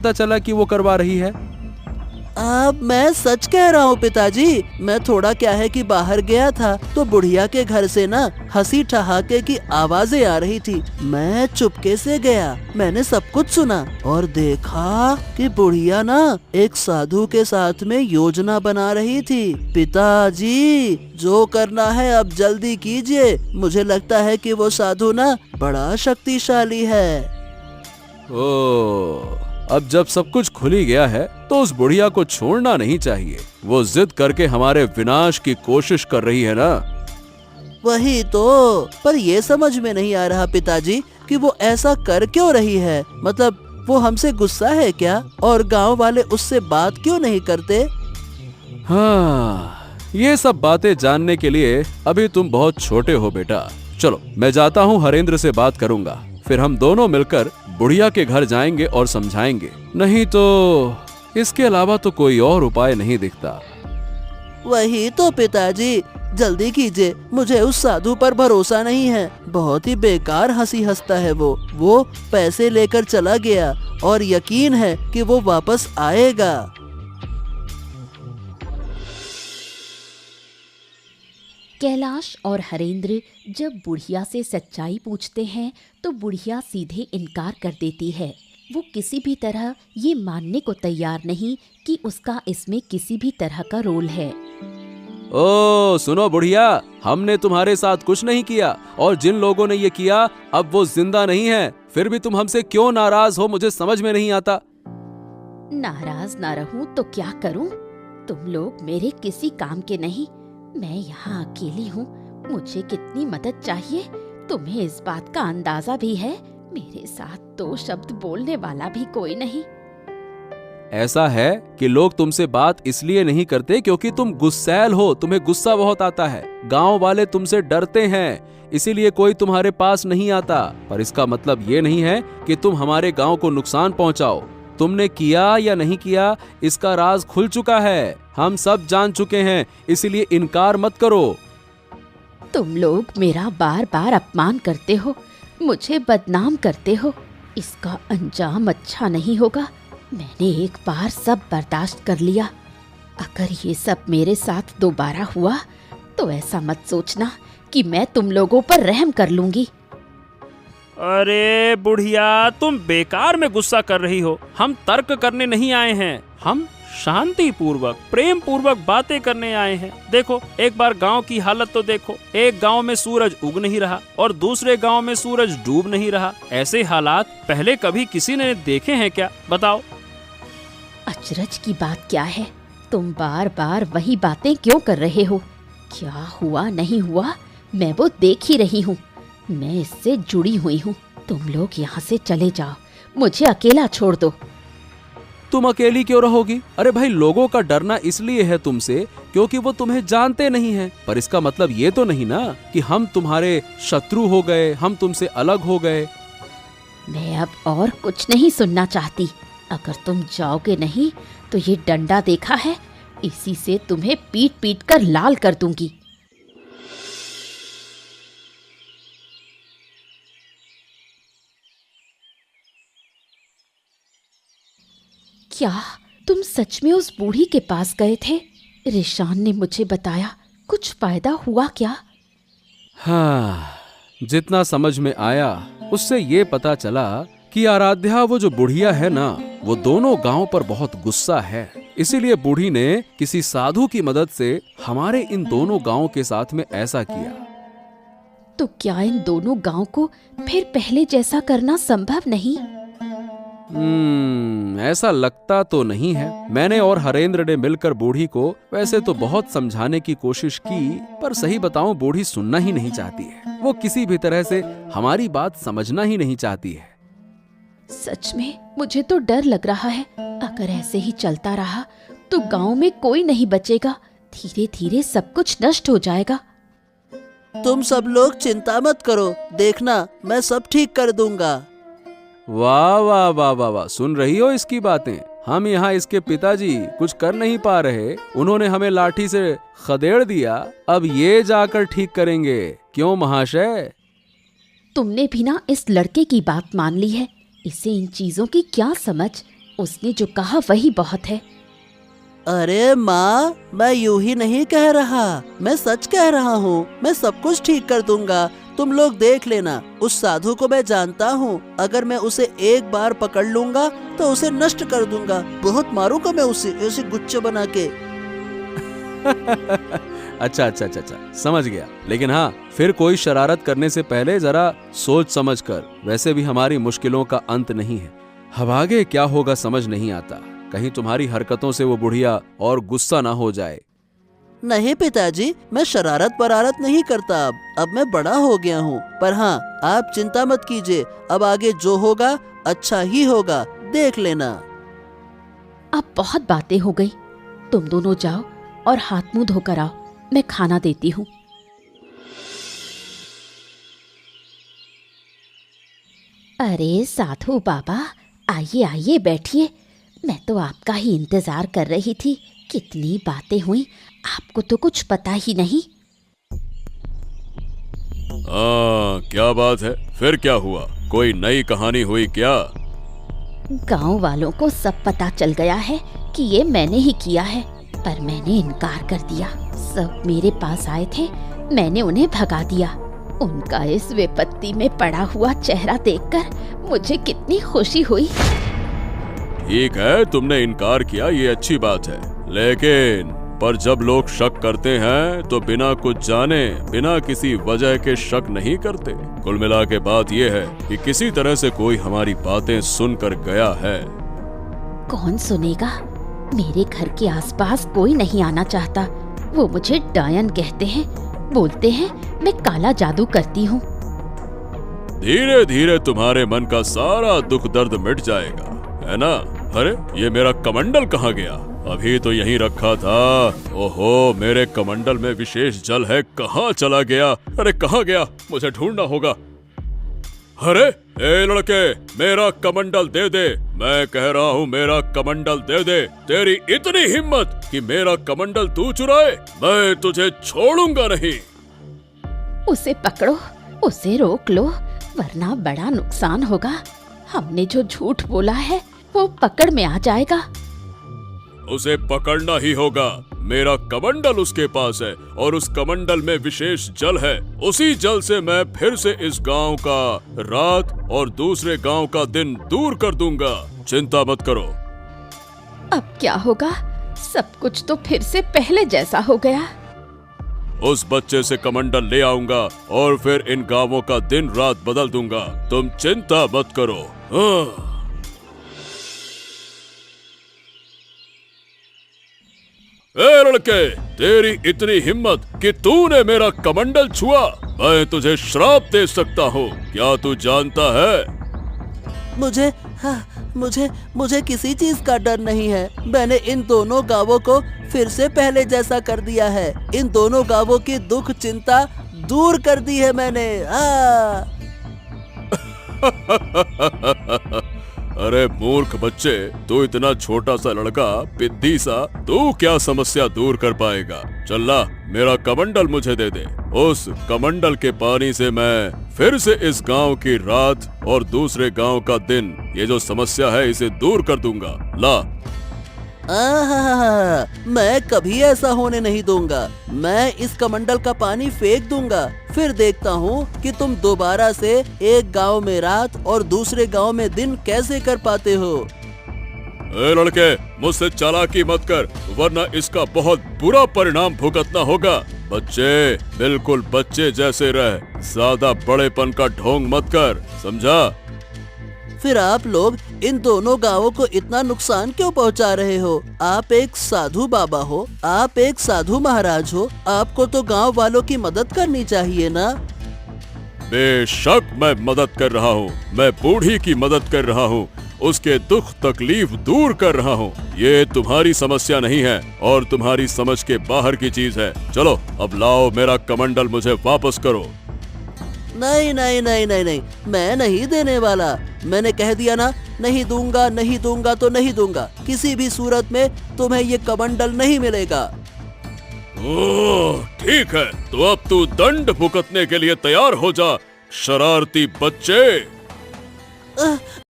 पता चला कि वो करवा रही है? अब मैं सच कह रहा हूँ पिताजी। मैं थोड़ा क्या है कि बाहर गया था तो बुढ़िया के घर से ना हंसी ठहाके की आवाजें आ रही थी। मैं चुपके से गया, मैंने सब कुछ सुना और देखा कि बुढ़िया ना एक साधु के साथ में योजना बना रही थी। पिताजी, जो करना है अब जल्दी कीजिए। मुझे लगता है कि वो साधु ना बड़ा शक्तिशाली है। ओ, अब जब सब कुछ खुल ही गया है तो उस बुढ़िया को छोड़ना नहीं चाहिए। वो जिद करके हमारे विनाश की कोशिश कर रही है ना। वही तो, पर ये समझ में नहीं आ रहा पिताजी कि वो ऐसा कर क्यों रही है। मतलब वो हमसे गुस्सा है क्या? और गांव वाले उससे बात क्यों नहीं करते? हाँ, ये सब बातें जानने के लिए अभी तुम बहुत छोटे हो बेटा। चलो मैं जाता हूँ, हरेंद्र से बात करूंगा, फिर हम दोनों मिलकर बुढ़िया के घर जाएंगे और समझाएंगे। नहीं तो इसके अलावा तो कोई और उपाय नहीं दिखता। वही तो पिताजी, जल्दी कीजिए। मुझे उस साधु पर भरोसा नहीं है। बहुत ही बेकार हंसी हंसता है वो पैसे लेकर चला गया और यकीन है कि वो वापस आएगा। कैलाश और हरेंद्र जब बुढ़िया से सच्चाई पूछते हैं तो बुढ़िया सीधे इनकार कर देती है। वो किसी भी तरह ये मानने को तैयार नहीं कि उसका इसमें किसी भी तरह का रोल है। ओ सुनो बुढ़िया, हमने तुम्हारे साथ कुछ नहीं किया और जिन लोगों ने ये किया अब वो जिंदा नहीं है। फिर भी तुम हमसे क्यों नाराज हो, मुझे समझ में नहीं आता। नाराज ना रहूं तो क्या करूं? तुम लोग मेरे किसी काम के नहीं। मैं यहाँ अकेली हूँ। मुझे कितनी मदद चाहिए तुम्हें इस बात का अंदाजा भी है। मेरे साथ दो शब्द बोलने वाला भी कोई नहीं। ऐसा है कि लोग तुमसे बात इसलिए नहीं करते क्योंकि तुम गुस्सैल हो, तुम्हें गुस्सा बहुत आता है। गांव वाले तुमसे डरते हैं, इसीलिए कोई तुम्हारे पास नहीं आता। पर इसका मतलब ये नहीं है कि तुम हमारे गांव को नुकसान पहुंचाओ। तुमने किया या नहीं किया इसका राज खुल चुका है, हम सब जान चुके हैं, इसीलिए इनकार मत करो। तुम लोग मेरा बार बार अपमान करते हो, मुझे बदनाम करते हो। इसका अंजाम अच्छा नहीं होगा। मैंने एक बार सब बर्दाश्त कर लिया। अगर ये सब मेरे साथ दोबारा हुआ तो ऐसा मत सोचना कि मैं तुम लोगों पर रहम कर लूंगी। अरे बुढ़िया, तुम बेकार में गुस्सा कर रही हो। हम तर्क करने नहीं आए हैं, हम शांति पूर्वक प्रेम पूर्वक बातें करने आए हैं। देखो, एक बार गांव की हालत तो देखो। एक गांव में सूरज उग नहीं रहा और दूसरे गांव में सूरज डूब नहीं रहा। ऐसे हालात पहले कभी किसी ने देखे हैं क्या? बताओ। अचरज की बात क्या है? तुम बार बार वही बातें क्यों कर रहे हो? क्या हुआ नहीं हुआ मैं वो देख ही रही हूँ। मैं इससे जुड़ी हुई हूँ। तुम लोग यहाँ से चले जाओ, मुझे अकेला छोड़ दो। तुम अकेली क्यों रहोगी? अरे भाई, लोगों का डरना इसलिए है तुमसे क्योंकि वो तुम्हें जानते नहीं हैं। पर इसका मतलब ये तो नहीं ना कि हम तुम्हारे शत्रु हो गए, हम तुमसे अलग हो गए। मैं अब और कुछ नहीं सुनना चाहती। अगर तुम जाओगे नहीं तो ये डंडा देखा है, इसी से तुम्हें पीट पीट कर लाल कर दूंगी। क्या तुम सच में उस बूढ़ी के पास गए थे? रिशान ने मुझे बताया। कुछ फायदा हुआ क्या? हाँ, जितना समझ में आया उससे ये पता चला कि आराध्या, वो जो बुढ़िया है ना, वो दोनों गांव पर बहुत गुस्सा है। इसीलिए बूढ़ी ने किसी साधु की मदद से हमारे इन दोनों गांव के साथ में ऐसा किया। तो क्या इन दोनों गांव को फिर पहले जैसा करना संभव नहीं? ऐसा लगता तो नहीं है। मैंने और हरेंद्र ने मिलकर बूढ़ी को वैसे तो बहुत समझाने की कोशिश की, पर सही बताऊं बूढ़ी सुनना ही नहीं चाहती है। वो किसी भी तरह से हमारी बात समझना ही नहीं चाहती है। सच में मुझे तो डर लग रहा है। अगर ऐसे ही चलता रहा तो गांव में कोई नहीं बचेगा। धीरे धीरे सब कुछ नष्ट हो जाएगा। तुम सब लोग चिंता मत करो, देखना मैं सब ठीक कर दूंगा। वाह वाह वाह वाह वाह, सुन रही हो इसकी बातें? हम यहाँ इसके पिताजी कुछ कर नहीं पा रहे, उन्होंने हमें लाठी से खदेड़ दिया, अब ये जाकर ठीक करेंगे। क्यों महाशय? तुमने भी ना इस लड़के की बात मान ली है। इसे इन चीजों की क्या समझ? उसने जो कहा वही बहुत है। अरे माँ, मैं यूं ही नहीं कह रहा, मैं सच कह रहा हूँ। मैं सब कुछ ठीक कर दूंगा, तुम लोग देख लेना। उस साधु को मैं जानता हूँ, अगर मैं उसे एक बार पकड़ लूंगा तो उसे नष्ट कर दूंगा। बहुत मारूंगा मैं उसे, ऐसे गुच्छे बना के। अच्छा अच्छा अच्छा अच्छा, समझ गया। लेकिन हाँ, फिर कोई शरारत करने से पहले जरा सोच समझ कर। वैसे भी हमारी मुश्किलों का अंत नहीं है। अब आगे क्या होगा समझ नहीं आता। कहीं तुम्हारी हरकतों से वो बुढ़िया और गुस्सा ना हो जाए। नहीं पिताजी, मैं शरारत परारत नहीं करता। अब मैं बड़ा हो गया हूँ। पर हाँ, आप चिंता मत कीजिए, अब आगे जो होगा अच्छा ही होगा, देख लेना। अब बहुत बातें हो गई, तुम दोनों जाओ और हाथ मुंह धोकर आओ, मैं खाना देती हूँ। अरे साधु बाबा, आइए आइए बैठिए। मैं तो आपका ही इंतजार कर रही थी। कितनी बातें हुई, आपको तो कुछ पता ही नहीं। क्या बात है? फिर क्या हुआ? कोई नई कहानी हुई क्या? गांव वालों को सब पता चल गया है कि ये मैंने ही किया है, पर मैंने इनकार कर दिया। सब मेरे पास आए थे, मैंने उन्हें भगा दिया। उनका इस विपत्ति में पड़ा हुआ चेहरा देखकर मुझे कितनी खुशी हुई। ठीक है, तुमने इनकार किया, ये अच्छी बात है। लेकिन पर जब लोग शक करते हैं तो बिना कुछ जाने, बिना किसी वजह के शक नहीं करते। कुल मिला के बात यह है कि किसी तरह से कोई हमारी बातें सुनकर गया है। कौन सुनेगा? मेरे घर के आसपास कोई नहीं आना चाहता। वो मुझे डायन कहते हैं, बोलते हैं मैं काला जादू करती हूँ। धीरे धीरे तुम्हारे मन का सारा दुख दर्द मिट जाएगा, है ना? अरे ये मेरा कमंडल कहाँ गया? अभी तो यहीं रखा था। ओहो, मेरे कमंडल में विशेष जल है, कहाँ चला गया? अरे कहाँ गया? मुझे ढूंढना होगा। अरे ए लड़के, मेरा कमंडल दे दे। मैं कह रहा हूँ मेरा कमंडल दे दे। तेरी इतनी हिम्मत कि मेरा कमंडल तू चुराए? मैं तुझे छोड़ूंगा नहीं। उसे पकड़ो, उसे रोक लो, वरना बड़ा नुकसान होगा। हमने जो झूठ बोला है वो पकड़ में आ जाएगा। उसे पकड़ना ही होगा। मेरा कमंडल उसके पास है और उस कमंडल में विशेष जल है। उसी जल से मैं फिर से इस गांव का रात और दूसरे गांव का दिन दूर कर दूंगा। चिंता मत करो। अब क्या होगा? सब कुछ तो फिर से पहले जैसा हो गया। उस बच्चे से कमंडल ले आऊंगा और फिर इन गांवों का दिन रात बदल दूंगा। तुम चिंता मत करो। ए लड़के, तेरी इतनी हिम्मत कि तूने मेरा कमंडल छुआ, मैं तुझे श्राप दे सकता हूँ। क्या तू जानता है? मुझे किसी चीज का डर नहीं है। मैंने इन दोनों गांवों को फिर से पहले जैसा कर दिया है। इन दोनों गांवों की दुख चिंता दूर कर दी है मैंने। अरे मूर्ख बच्चे, तू इतना छोटा सा लड़का, पिद्दी सा, तू क्या समस्या दूर कर पाएगा? चल ला, मेरा कमंडल मुझे दे दे। उस कमंडल के पानी से मैं फिर से इस गांव की रात और दूसरे गांव का दिन, ये जो समस्या है, इसे दूर कर दूंगा। ला। मैं कभी ऐसा होने नहीं दूंगा। मैं इस कमंडल का पानी फेंक दूंगा, फिर देखता हूँ कि तुम दोबारा से एक गांव में रात और दूसरे गांव में दिन कैसे कर पाते हो। ए लड़के, मुझसे चालाकी मत कर, वरना इसका बहुत बुरा परिणाम भुगतना होगा। बच्चे, बिल्कुल बच्चे जैसे रह, ज्यादा बड़ेपन का ढोंग मत कर, समझा? फिर आप लोग इन दोनों गांवों को इतना नुकसान क्यों पहुंचा रहे हो? आप एक साधु बाबा हो, आप एक साधु महाराज हो, आपको तो गांव वालों की मदद करनी चाहिए ना। बेशक मैं मदद कर रहा हूँ, मैं बूढ़ी की मदद कर रहा हूँ, उसके दुख तकलीफ दूर कर रहा हूँ। ये तुम्हारी समस्या नहीं है और तुम्हारी समझ के बाहर की चीज है। चलो अब लाओ, मेरा कमंडल मुझे वापस करो। नहीं नहीं नहीं नहीं नहीं, मैं नहीं देने वाला। मैंने कह दिया ना, नहीं दूंगा, नहीं दूंगा तो नहीं दूंगा। किसी भी सूरत में तुम्हें ये कमंडल नहीं मिलेगा। ओह, ठीक है, तो अब तू दंड भुगतने के लिए तैयार हो जा, शरारती बच्चे।